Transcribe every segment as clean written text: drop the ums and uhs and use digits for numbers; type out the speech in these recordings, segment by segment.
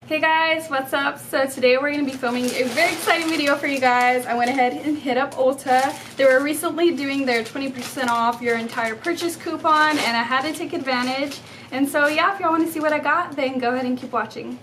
Hey guys, what's up? So today we're going to be filming a very exciting video for you guys. I went ahead and hit up ULTA. They were recently doing their 20% off your entire purchase coupon and I had to take advantage. And so yeah, if y'all want to see what I got, then go ahead and keep watching.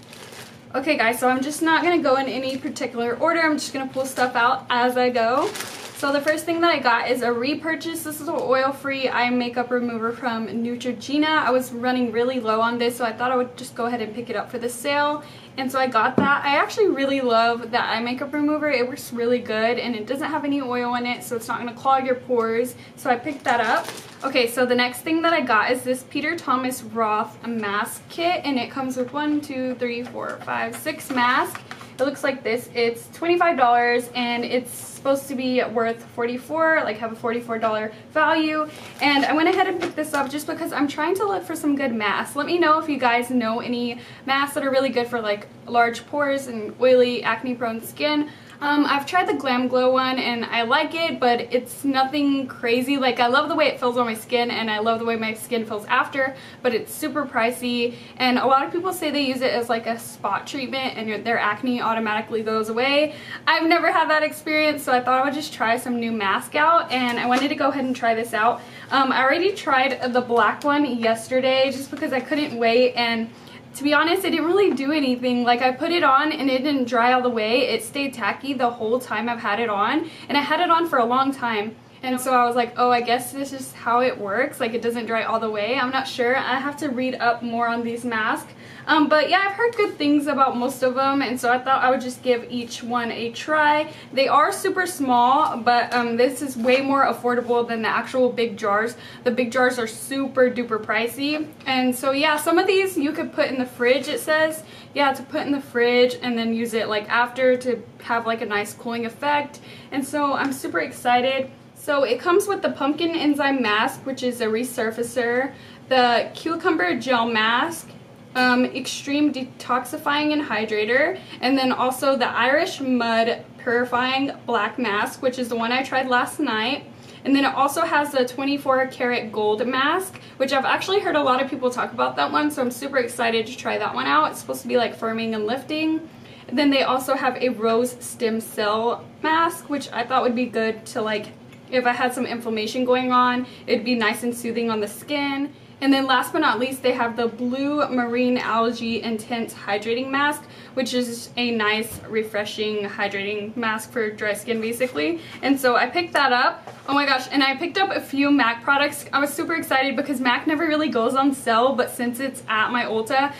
Okay guys, so I'm just not going to go in any particular order. I'm just going to pull stuff out as I go. So the first thing that I got is a repurchase. This is an oil-free eye makeup remover from NEUTROGENA. I was running really low on this, so I thought I would just go ahead and pick it up for the sale. And so I got that. I actually really love that eye makeup remover. It works really good and it doesn't have any oil in it, so it's not going to clog your pores. So I picked that up. Okay, so the next thing that I got is this Peter Thomas ROTH mask kit, and it comes with 6 masks. It looks like this. It's $25 and it's supposed to be worth $44, like have a $44 value. And I went ahead and picked this up just because I'm trying to look for some good masks. Let me know if you guys know any masks that are really good for like large pores and oily, acne prone skin. I've tried the Glam Glow one and I like it, but it's nothing crazy. Like, I love the way it feels on my skin and I love the way my skin feels after, but it's super pricey. And a lot of people say they use it as like a spot treatment and their acne automatically goes away. I've never had that experience, so I thought I would just try some new mask out and I wanted to go ahead and try this out. I already tried the black one yesterday just because I couldn't wait, and to be honest, it didn't really do anything. Like, I put it on and it didn't dry all the way. It stayed tacky the whole time I've had it on, and I had it on for a long time. And so I was like, oh, I guess this is how it works. Like, it doesn't dry all the way. I'm not sure. I have to read up more on these masks. But yeah, I've heard good things about most of them, and so I thought I would just give each one a try. They are super small, but this is way more affordable than the actual big jars. The big jars are super duper pricey. And so yeah, some of these you could put in the fridge, it says. Yeah, to put in the fridge and then use it like after to have like a nice cooling effect. And so I'm super excited. So it comes with the pumpkin enzyme mask, which is a resurfacer, the cucumber gel mask, extreme detoxifying and hydrator, and then also the Irish mud purifying black mask, which is the one I tried last night. And then it also has the 24 karat gold mask, which I've actually heard a lot of people talk about that one, so I'm super excited to try that one out. It's supposed to be like firming and lifting. And then they also have a rose stem cell mask, which I thought would be good to, like, if I had some inflammation going on, it'd be nice and soothing on the skin. And then last but not least, they have the blue marine algae intense hydrating mask, which is a nice refreshing hydrating mask for dry skin basically. And so I picked that up. Oh my gosh, and I picked up a few MAC products. I was super excited because MAC never really goes on sale, but since it's at my ULTA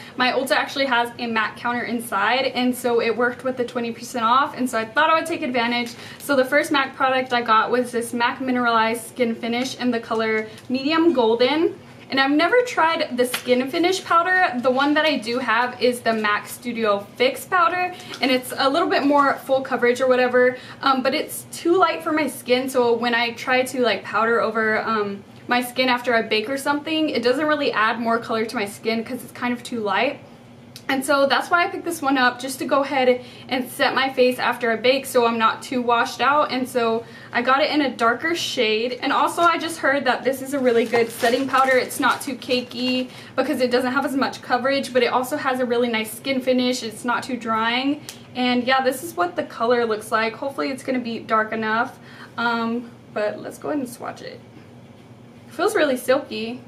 actually has a MAC counter inside, and so it worked with the 20% off, and so I thought I would take advantage. So the first MAC product I got was this MAC Mineralize Skinfinish in the color medium golden. And I've never tried the Skinfinish powder. The one that I do have is the MAC Studio Fix powder, and it's a little bit more full coverage or whatever, but it's too light for my skin, so when I try to like powder over my skin after I bake or something, it doesn't really add more color to my skin because it's kind of too light. And so that's why I picked this one up, just to go ahead and set my face after I bake so I'm not too washed out. And so I got it in a darker shade. And also I just heard that this is a really good setting powder. It's not too cakey because it doesn't have as much coverage, but it also has a really nice skin finish. It's not too drying. And yeah, this is what the color looks like. Hopefully it's going to be dark enough. But let's go ahead and swatch it. It feels really silky.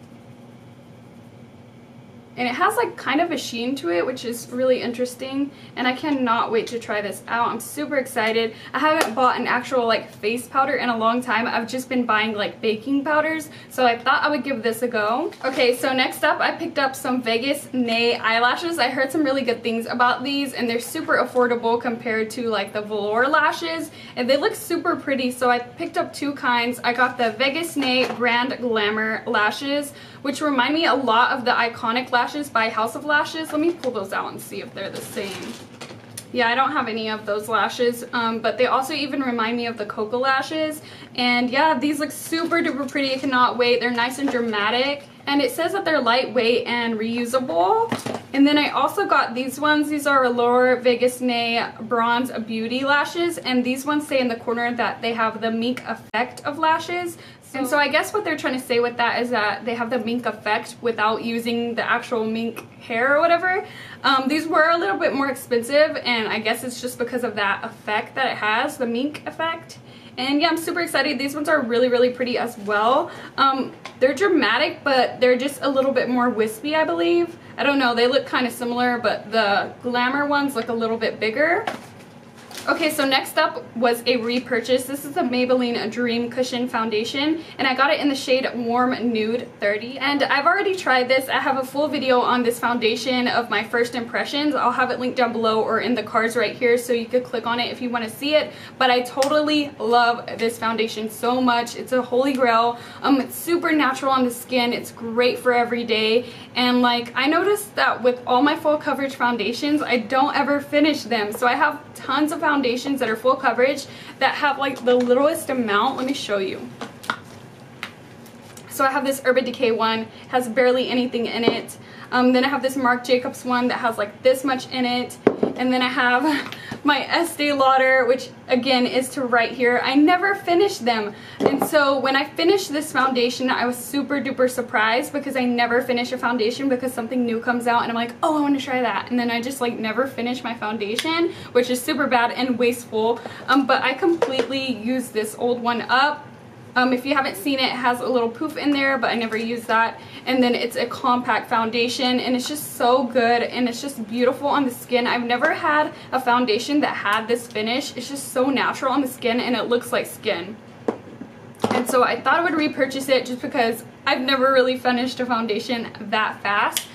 And it has like kind of a sheen to it, which is really interesting, and I cannot wait to try this out. I'm super excited. I haven't bought an actual like face powder in a long time. I've just been buying like baking powders, so I thought I would give this a go. Okay, so next up I picked up some Vegas Nay eyelashes. I heard some really good things about these, and they're super affordable compared to like the velour lashes, and they look super pretty, so I picked up two kinds. I got the Vegas Nay brand Glamour lashes, which remind me a lot of the iconic lashes by House of Lashes. Let me pull those out and see if they're the same. Yeah, I don't have any of those lashes, but they also even remind me of the Cocoa lashes. And yeah, these look super duper pretty. I cannot wait. They're nice and dramatic. And it says that they're lightweight and reusable. And then I also got these ones. These are Allure Vegas Nay Bronze Beauty lashes. And these ones say in the corner that they have the Meek Effect of lashes. And so I guess what they're trying to say with that is that they have the mink effect without using the actual mink hair or whatever. These were a little bit more expensive, and I guess it's just because of that effect that it has, the mink effect. And yeah, I'm super excited. These ones are really, really pretty as well. They're dramatic, but they're just a little bit more wispy, I believe. I don't know, they look kind of similar, but the Glamour ones look a little bit bigger. Okay, so next up was a repurchase. This is the Maybelline Dream Cushion Foundation, and I got it in the shade Warm Nude 30. And I've already tried this. I have a full video on this foundation of my first impressions. I'll have it linked down below or in the cards right here, so you could click on it if you want to see it. But I totally love this foundation so much. It's a holy grail. It's super natural on the skin. It's great for every day. And like, I noticed that with all my full coverage foundations, I don't ever finish them. So I have tons of foundations that are full coverage that have like the littlest amount. Let me show you. So I have this Urban Decay one, has barely anything in it. Then I have this Marc Jacobs one that has like this much in it. And then I have my Estee Lauder, which again is to right here. I never finish them. And so when I finished this foundation, I was super duper surprised because I never finish a foundation because something new comes out and I'm like, oh, I want to try that. And then I just like never finish my foundation, which is super bad and wasteful. But I completely used this old one up. If you haven't seen it, it has a little poof in there, but I never use that. And then it's a compact foundation, and it's just so good, and it's just beautiful on the skin. I've never had a foundation that had this finish. It's just so natural on the skin, and it looks like skin. And so I thought I would repurchase it just because I've never really finished a foundation that fast.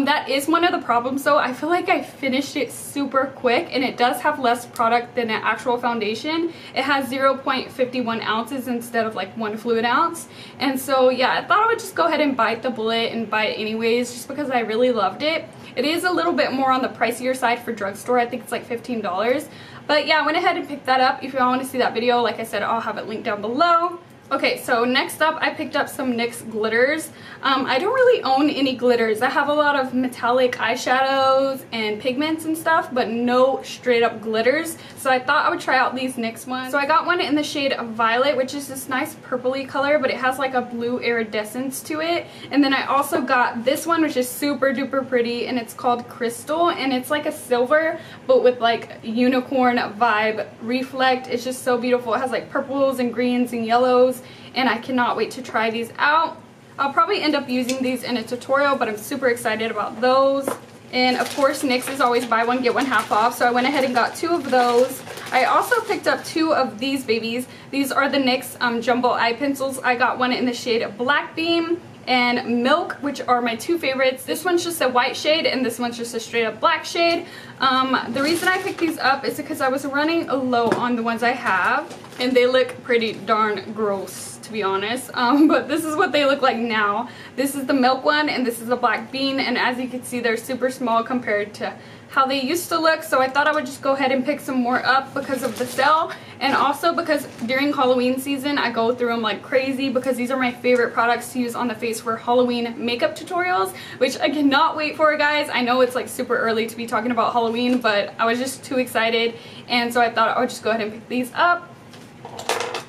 That is one of the problems though. I feel like I finished it super quick, and it does have less product than an actual foundation. It has 0.51 ounces instead of like 1 fluid ounce. And so yeah, I thought I would just go ahead and bite the bullet and buy it anyways just because I really loved it. It is a little bit more on the pricier side for drugstore. I think it's like $15. But yeah, I went ahead and picked that up. If you all want to see that video, like I said, I'll have it linked down below. Okay, so next up I picked up some NYX glitters. I don't really own any glitters. I have a lot of metallic eyeshadows and pigments and stuff, but no straight up glitters. So I thought I would try out these NYX ones. So I got one in the shade Violet, which is this nice purpley color, but it has like a blue iridescence to it. And then I also got this one, which is super duper pretty, and it's called Crystal, and it's like a silver, but with like unicorn vibe reflect. It's just so beautiful. It has like purples and greens and yellows, and I cannot wait to try these out. I'll probably end up using these in a tutorial, but I'm super excited about those. And of course, NYX is always buy one get one half off, so I went ahead and got 2 of those. I also picked up 2 of these babies. These are the NYX Jumbo Eye Pencils. I got one in the shade Black Beam and Milk, which are my 2 favorites. This one's just a white shade, and this one's just a straight up black shade. The reason I picked these up is because I was running low on the ones I have, and they look pretty darn gross, to be honest. But this is what they look like now. This is the Milk one, and this is the Black Bean, and as you can see, they're super small compared to how they used to look. So I thought I would just go ahead and pick some more up because of the sale, and also because during Halloween season I go through them like crazy, because these are my favorite products to use on the face for Halloween makeup tutorials, which I cannot wait for, guys. I know it's like super early to be talking about Halloween, but I was just too excited, and so I thought I would just go ahead and pick these up.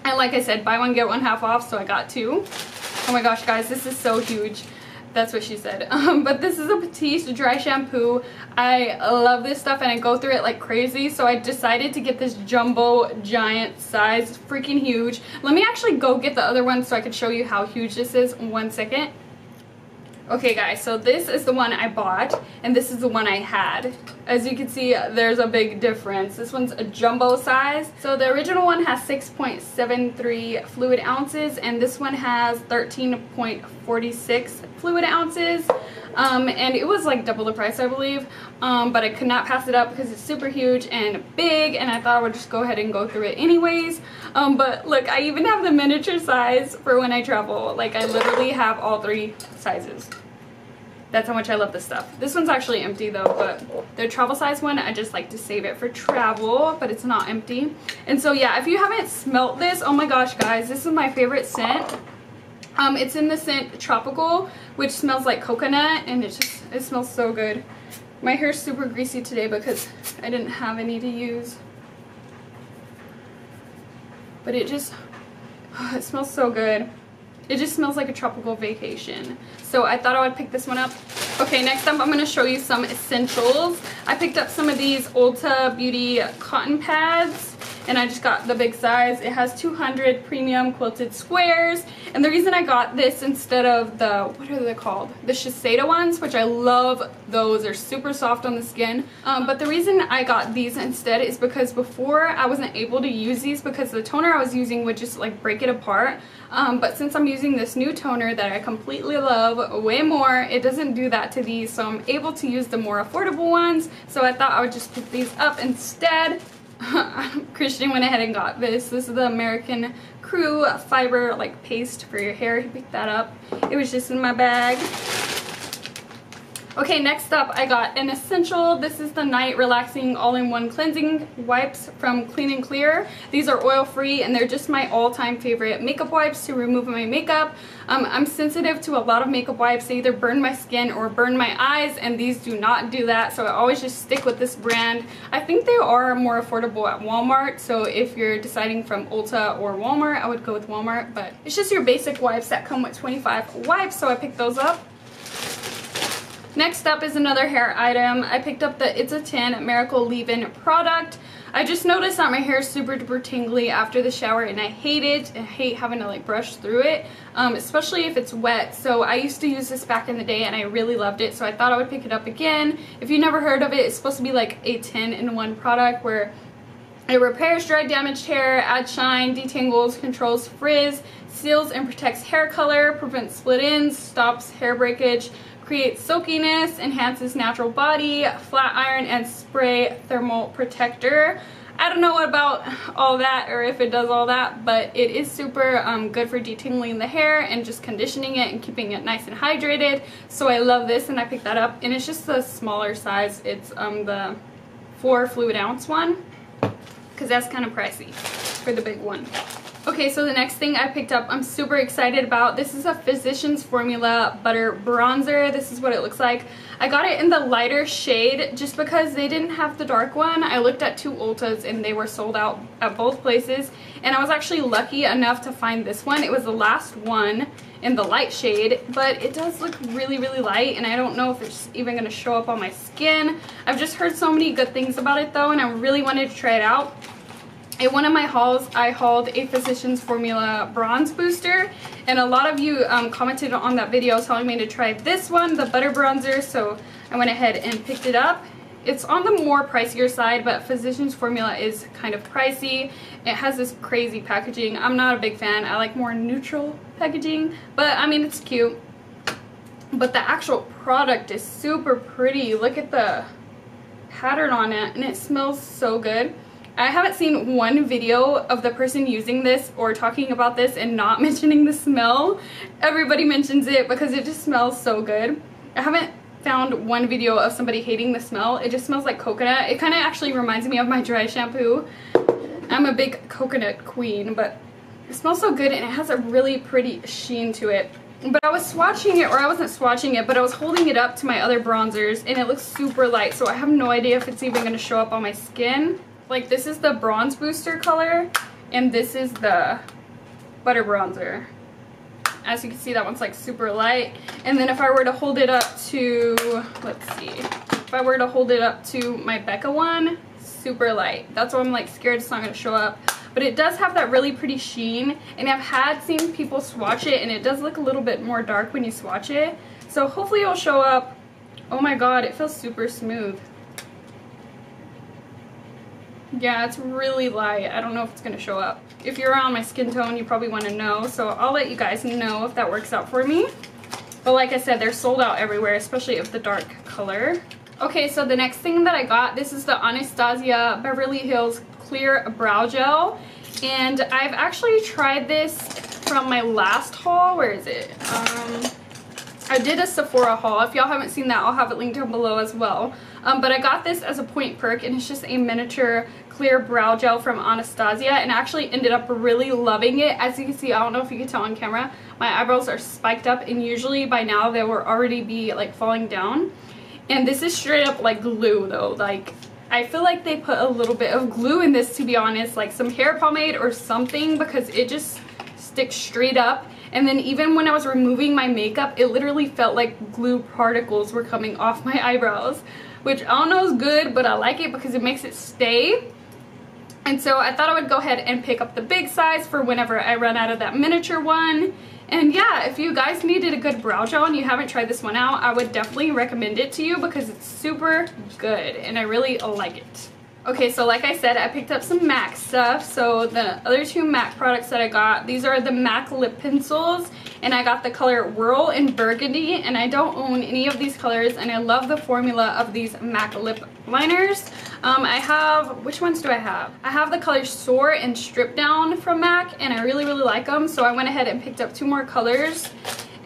And like I said, buy one get one half off, so I got 2. Oh my gosh, guys, this is so huge. That's what she said. But this is a Batiste dry shampoo. I love this stuff, and I go through it like crazy, so I decided to get this jumbo giant size. It's freaking huge. Let me actually go get the other one so I can show you how huge this is in 1 second. Okay guys, so this is the one I bought, and this is the one I had. As you can see, there's a big difference. This one's a jumbo size. So the original one has 6.73 fluid ounces, and this one has 13.46 fluid ounces. And it was like double the price, I believe, but I could not pass it up because it's super huge and big, and I thought I would just go ahead and go through it anyways. But look, I even have the miniature size for when I travel. Like, I literally have all 3 sizes. That's how much I love this stuff. This one's actually empty though, but the travel size one, I just like to save it for travel, but it's not empty. And so yeah, if you haven't smelt this, oh my gosh guys, this is my favorite scent. It's in the scent Tropical, which smells like coconut, and it smells so good. My hair's super greasy today because I didn't have any to use. But it smells so good. It just smells like a tropical vacation. So I thought I would pick this one up. Okay, next up I'm going to show you some essentials. I picked up some of these Ulta Beauty cotton pads, and I just got the big size. It has 200 premium quilted squares, and the reason I got this instead of the, what are they called? The Shiseido ones, which I love those. They're super soft on the skin. But the reason I got these instead is because before I wasn't able to use these because the toner I was using would just like break it apart. But since I'm using this new toner that I completely love way more, it doesn't do that to these, so I'm able to use the more affordable ones. So I thought I would just pick these up instead. Christian went ahead and got this. This is the American Crew fiber like paste for your hair. He picked that up. It was just in my bag. Okay, next up I got an essential. This is the Night Relaxing All-in-One Cleansing Wipes from Clean & Clear. These are oil-free and they're just my all-time favorite makeup wipes to remove my makeup. I'm sensitive to a lot of makeup wipes. They either burn my skin or burn my eyes, and these do not do that, so I always just stick with this brand. I think they are more affordable at Walmart, so if you're deciding from Ulta or Walmart, I would go with Walmart, but it's just your basic wipes that come with 25 wipes, so I picked those up. Next up is another hair item. I picked up the It's a 10 Miracle Leave-In product. I just noticed that my hair is super duper tingly after the shower, and I hate it. I hate having to like brush through it, especially if it's wet. So I used to use this back in the day and I really loved it, so I thought I would pick it up again. If you never heard of it, it's supposed to be like a 10-in-1 product where it repairs dry damaged hair, adds shine, detangles, controls frizz, seals and protects hair color, prevents split ends, stops hair breakage, creates silkiness, enhances natural body, flat iron, and spray thermal protector. I don't know about all that or if it does all that, but it is super good for detangling the hair and just conditioning it and keeping it nice and hydrated. So I love this and I picked that up, and it's just the smaller size. It's the 4 fluid ounce one because that's kind of pricey for the big one. Okay, so the next thing I picked up I'm super excited about. This is a Physicians Formula Butter Bronzer. This is what it looks like. I got it in the lighter shade just because they didn't have the dark one. I looked at 2 Ultas and they were sold out at both places, and I was actually lucky enough to find this one. It was the last one in the light shade, but it does look really, really light, and I don't know if it's even going to show up on my skin. I've just heard so many good things about it though, and I really wanted to try it out. In one of my hauls, I hauled a Physicians Formula Bronze Booster, and a lot of you commented on that video telling me to try this one, the Butter Bronzer, so I went ahead and picked it up. It's on the more pricier side, but Physicians Formula is kind of pricey. It has this crazy packaging. I'm not a big fan. I like more neutral packaging, but I mean, it's cute. But the actual product is super pretty. Look at the pattern on it, and it smells so good. I haven't seen one video of the person using this or talking about this and not mentioning the smell. Everybody mentions it because it just smells so good. I haven't found one video of somebody hating the smell. It just smells like coconut. It kind of actually reminds me of my dry shampoo. I'm a big coconut queen, but it smells so good and it has a really pretty sheen to it. But I was swatching it, or I wasn't swatching it, but I was holding it up to my other bronzers and it looks super light, so I have no idea if it's even going to show up on my skin. Like, this is the bronze booster color and this is the butter bronzer. As you can see, that one's like super light. And then if I were to hold it up to, let's see, if I were to hold it up to my Becca one, super light. That's why I'm like scared it's not going to show up. But it does have that really pretty sheen, and I've seen people swatch it and it does look a little bit more dark when you swatch it. So hopefully it'll show up. Oh my god, it feels super smooth. Yeah, it's really light. I don't know if it's going to show up. If you're around my skin tone, you probably want to know, so I'll let you guys know if that works out for me. But like I said, they're sold out everywhere, especially of the dark color. Okay, so the next thing that I got, this is the Anastasia Beverly Hills Clear Brow Gel. And I've actually tried this from my last haul. Where is it? I did a Sephora haul. If y'all haven't seen that, I'll have it linked down below as well. But I got this as a point perk, and it's just a miniature clear brow gel from Anastasia, and I actually ended up really loving it. As you can see, I don't know if you can tell on camera, my eyebrows are spiked up, and usually by now they will already be like falling down. And this is straight up like glue though. Like, I feel like they put a little bit of glue in this, to be honest, like some hair pomade or something, because it just sticks straight up. And then even when I was removing my makeup, it literally felt like glue particles were coming off my eyebrows, which I don't know is good, but I like it because it makes it stay. And so I thought I would go ahead and pick up the big size for whenever I run out of that miniature one. And yeah, if you guys needed a good brow gel and you haven't tried this one out, I would definitely recommend it to you because it's super good and I really like it. Okay, so like I said, I picked up some MAC stuff. So the other two MAC products that I got, these are the MAC lip pencils, and I got the color Whirl and Burgundy, and I don't own any of these colors, and I love the formula of these MAC lip liners. I have, which ones do I have? I have the colors Soar and Strip Down from MAC, and I really like them, so I went ahead and picked up two more colors.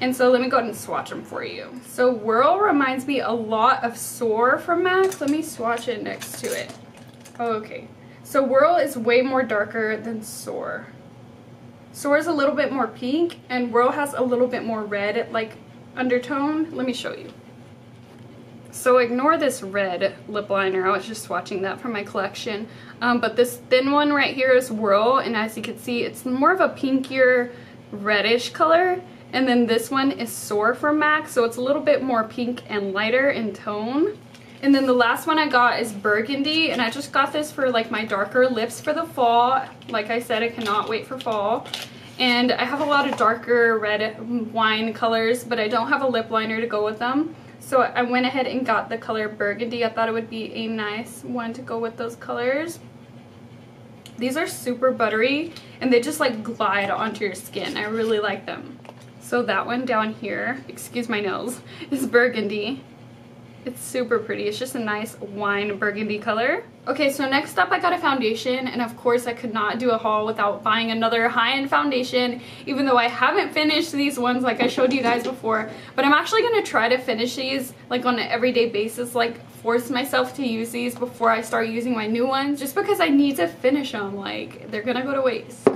And so let me go ahead and swatch them for you. So Whirl reminds me a lot of Soar from MAC. Let me swatch it next to it. Okay, so Whirl is way more darker than Soar. Soar is a little bit more pink, and Whirl has a little bit more red, like, undertone. Let me show you. So ignore this red lip liner. I was just swatching that from my collection. But this thin one right here is Whirl, and as you can see, it's more of a pinkier reddish color. And then this one is Soar from MAC, so it's a little bit more pink and lighter in tone. And then the last one I got is Burgundy, and I just got this for like my darker lips for the fall. Like I said, I cannot wait for fall. And I have a lot of darker red wine colors, but I don't have a lip liner to go with them. So I went ahead and got the color Burgundy. I thought it would be a nice one to go with those colors. These are super buttery, and they just like glide onto your skin. I really like them. So that one down here, excuse my nose, is Burgundy. It's super pretty. It's just a nice wine burgundy color. Okay, so next up I got a foundation, and of course I could not do a haul without buying another high-end foundation, even though I haven't finished these ones like I showed you guys before. But I'm actually going to try to finish these like on an everyday basis, like force myself to use these before I start using my new ones, just because I need to finish them. Like, they're gonna go to waste.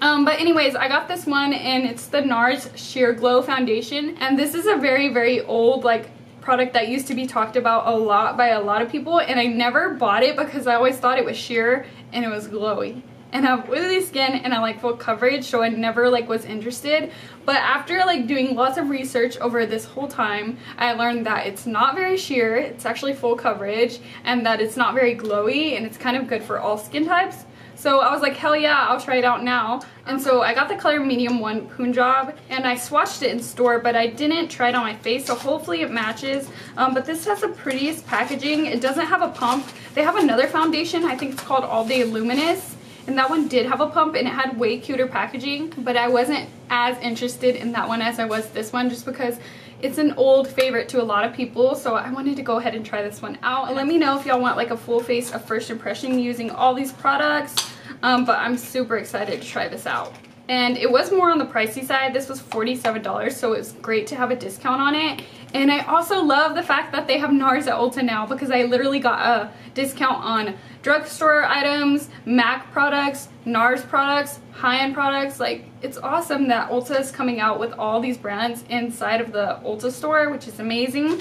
But anyways, I got this one, and it's the NARS Sheer Glow Foundation, and this is a very old like product that used to be talked about a lot by a lot of people, and I never bought it because I always thought it was sheer and it was glowy. And I have oily skin and I like full coverage, so I never like was interested. But after like doing lots of research over this whole time, I learned that it's not very sheer, it's actually full coverage, and that it's not very glowy, and it's kind of good for all skin types. So I was like, hell yeah, I'll try it out now. And so I got the color medium 1 Punjab, and I swatched it in store, but I didn't try it on my face, so hopefully it matches. But this has the prettiest packaging. It doesn't have a pump. They have another foundation, I think it's called All Day Luminous, and that one did have a pump and it had way cuter packaging, but I wasn't as interested in that one as I was this one, just because it's an old favorite to a lot of people. So I wanted to go ahead and try this one out. And let me know if y'all want like a full face of first impression using all these products. But I'm super excited to try this out. And it was more on the pricey side. This was $47, so it was great to have a discount on it. And I also love the fact that they have NARS at Ulta now, because I literally got a discount on drugstore items, MAC products, NARS products, high-end products. Like, it's awesome that Ulta is coming out with all these brands inside of the Ulta store, which is amazing.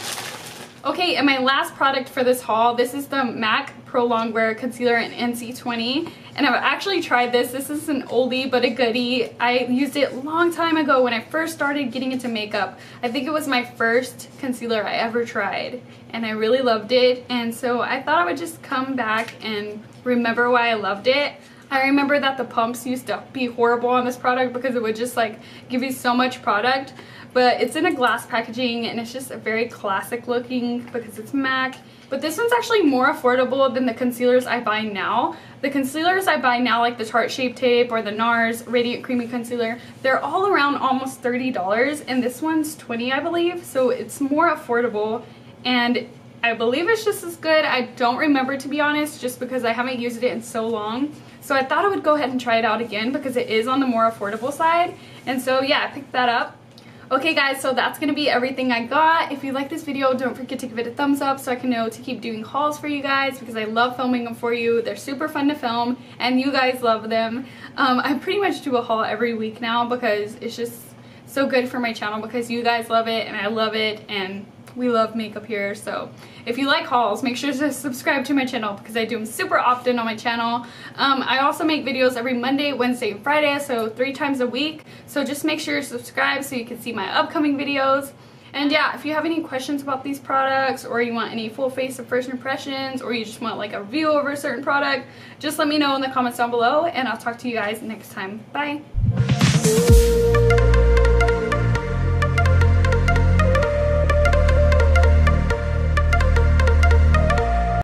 Okay, and my last product for this haul, this is the MAC Pro Longwear Concealer in NC20. And I've actually tried this. This is an oldie but a goodie. I used it a long time ago when I first started getting into makeup. I think it was my first concealer I ever tried, and I really loved it. And so I thought I would just come back and remember why I loved it. I remember that the pumps used to be horrible on this product because it would just like give you so much product. But it's in a glass packaging, and it's just a very classic looking because it's MAC. But this one's actually more affordable than the concealers I buy now. The concealers I buy now, like the Tarte Shape Tape or the NARS Radiant Creamy Concealer, they're all around almost $30, and this one's $20, I believe. So it's more affordable, and I believe it's just as good. I don't remember, to be honest, just because I haven't used it in so long. So I thought I would go ahead and try it out again because it is on the more affordable side. And so yeah, I picked that up. Okay guys, so that's going to be everything I got. If you like this video, don't forget to give it a thumbs up so I can know to keep doing hauls for you guys, because I love filming them for you. They're super fun to film and you guys love them. I pretty much do a haul every week now because it's just so good for my channel, because you guys love it and I love it, and we love makeup here. So if you like hauls, make sure to subscribe to my channel because I do them super often on my channel. I also make videos every Monday, Wednesday, and Friday, so 3 times a week. So just make sure to subscribe so you can see my upcoming videos. And yeah, if you have any questions about these products, or you want any full face of first impressions, or you just want like a review over a certain product, just let me know in the comments down below, and I'll talk to you guys next time. Bye!